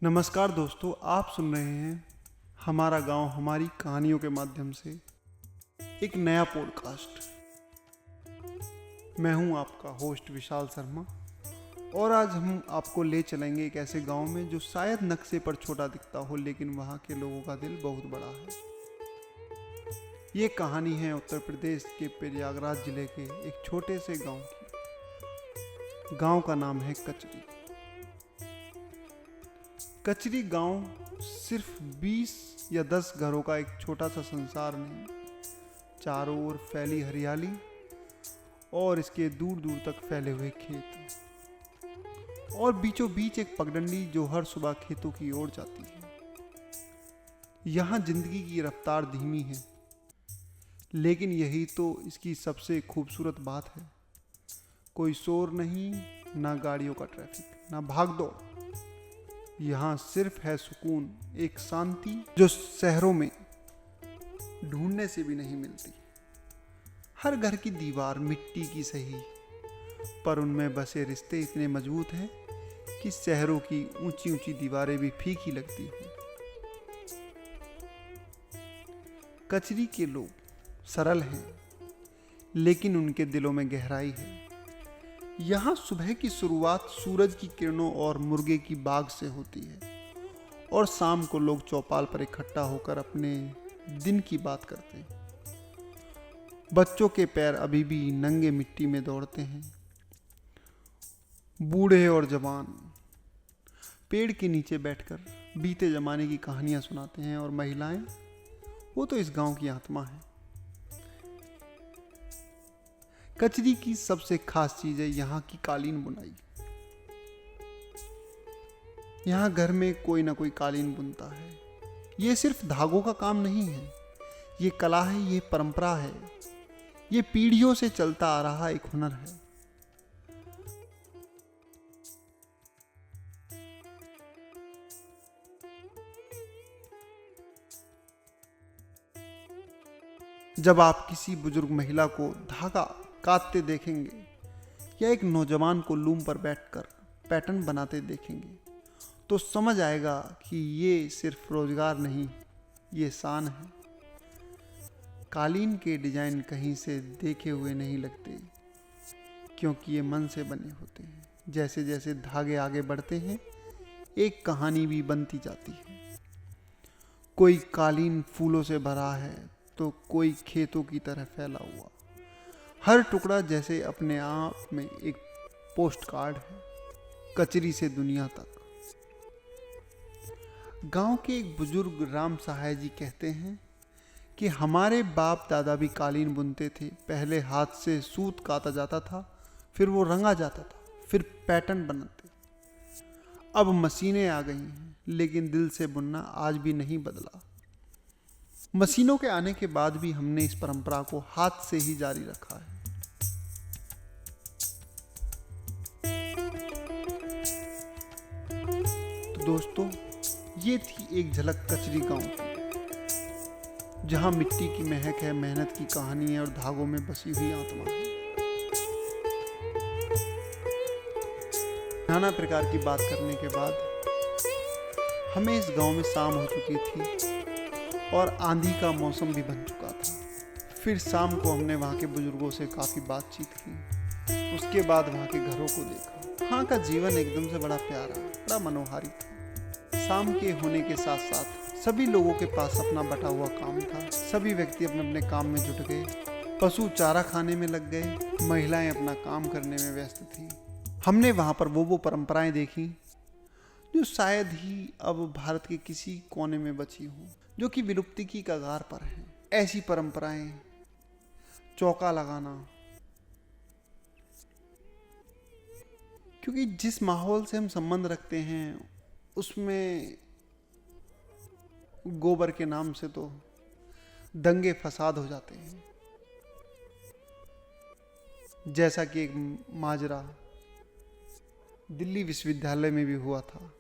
नमस्कार दोस्तों, आप सुन रहे हैं हमारा गांव हमारी कहानियों के माध्यम से एक नया पॉडकास्ट। मैं हूं आपका होस्ट विशाल शर्मा और आज हम आपको ले चलेंगे एक ऐसे गांव में जो शायद नक्शे पर छोटा दिखता हो, लेकिन वहां के लोगों का दिल बहुत बड़ा है। ये कहानी है उत्तर प्रदेश के प्रयागराज जिले के एक छोटे से गांव की। गांव का नाम है कचरी। कचरी गांव सिर्फ 20 या 10 घरों का एक छोटा सा संसार नहीं, चारों ओर फैली हरियाली और इसके दूर दूर तक फैले हुए खेत और बीचों बीच एक पगडंडी जो हर सुबह खेतों की ओर जाती है। यहाँ जिंदगी की रफ्तार धीमी है, लेकिन यही तो इसकी सबसे खूबसूरत बात है। कोई शोर नहीं, ना गाड़ियों का ट्रैफिक, ना भागदौड़। यहाँ सिर्फ है सुकून, एक शांति जो शहरों में ढूंढने से भी नहीं मिलती। हर घर की दीवार मिट्टी की सही, पर उनमें बसे रिश्ते इतने मजबूत हैं कि शहरों की ऊंची ऊंची दीवारें भी फीकी लगती हैं। कचरी के लोग सरल हैं, लेकिन उनके दिलों में गहराई है। यहाँ सुबह की शुरुआत सूरज की किरणों और मुर्गे की बाग से होती है और शाम को लोग चौपाल पर इकट्ठा होकर अपने दिन की बात करते हैं। बच्चों के पैर अभी भी नंगे मिट्टी में दौड़ते हैं। बूढ़े और जवान पेड़ के नीचे बैठकर बीते जमाने की कहानियां सुनाते हैं और महिलाएं, वो तो इस गांव की आत्मा है। कचरी की सबसे खास चीज है यहाँ की कालीन बुनाई। यहाँ घर में कोई ना कोई कालीन बुनता है। ये सिर्फ धागों का काम नहीं है, ये कला है, ये परंपरा है, ये पीढ़ियों से चलता आ रहा एक हुनर है। जब आप किसी बुजुर्ग महिला को धागा काटते देखेंगे या एक नौजवान को लूम पर बैठकर पैटर्न बनाते देखेंगे, तो समझ आएगा कि ये सिर्फ रोजगार नहीं, ये शान है। कालीन के डिजाइन कहीं से देखे हुए नहीं लगते, क्योंकि ये मन से बने होते हैं। जैसे जैसे धागे आगे बढ़ते हैं, एक कहानी भी बनती जाती है। कोई कालीन फूलों से भरा है तो कोई खेतों की तरह फैला हुआ। हर टुकड़ा जैसे अपने आप में एक पोस्ट कार्ड है, कचरी से दुनिया तक। गांव के एक बुजुर्ग राम सहाय जी कहते हैं कि हमारे बाप दादा भी कालीन बुनते थे। पहले हाथ से सूत काता जाता था, फिर वो रंगा जाता था, फिर पैटर्न बनाते। अब मशीनें आ गई हैं, लेकिन दिल से बुनना आज भी नहीं बदला। मशीनों के आने के बाद भी हमने इस परंपरा को हाथ से ही जारी रखा है। तो दोस्तों, ये थी एक झलक कचरी गांव की, जहां मिट्टी की महक है, मेहनत की कहानी है और धागों में बसी हुई आत्मा है। नाना प्रकार की बात करने के बाद हमें इस गांव में शाम हो चुकी थी और आंधी का मौसम भी बन चुका था। फिर शाम को हमने वहाँ के बुजुर्गों से काफ़ी बातचीत की। उसके बाद वहाँ के घरों को देखा। वहाँ का जीवन एकदम से बड़ा प्यारा, बड़ा मनोहारी था। शाम के होने के साथ साथ सभी लोगों के पास अपना बटा हुआ काम था। सभी व्यक्ति अपने अपने काम में जुट गए। पशु चारा खाने में लग गए, महिलाएं अपना काम करने में व्यस्त थी। हमने वहाँ पर वो परंपराएं देखी जो शायद ही अब भारत के किसी कोने में बची हों, जो कि विलुप्ति की कगार पर हैं। ऐसी परंपराएं, चौका लगाना, क्योंकि जिस माहौल से हम संबंध रखते हैं उसमें गोबर के नाम से तो दंगे फसाद हो जाते हैं। जैसा कि एक माजरा दिल्ली विश्वविद्यालय में भी हुआ था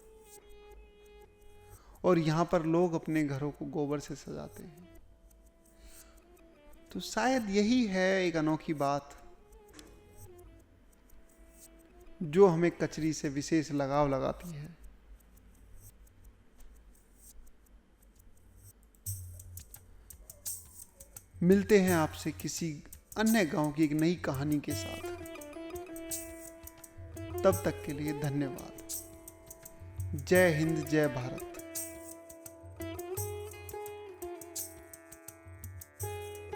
और यहाँ पर लोग अपने घरों को गोबर से सजाते हैं। तो शायद यही है एक अनोखी बात जो हमें कचरी से विशेष लगाव लगाती है। मिलते हैं आपसे किसी अन्य गांव की एक नई कहानी के साथ। तब तक के लिए धन्यवाद। जय हिंद, जय भारत।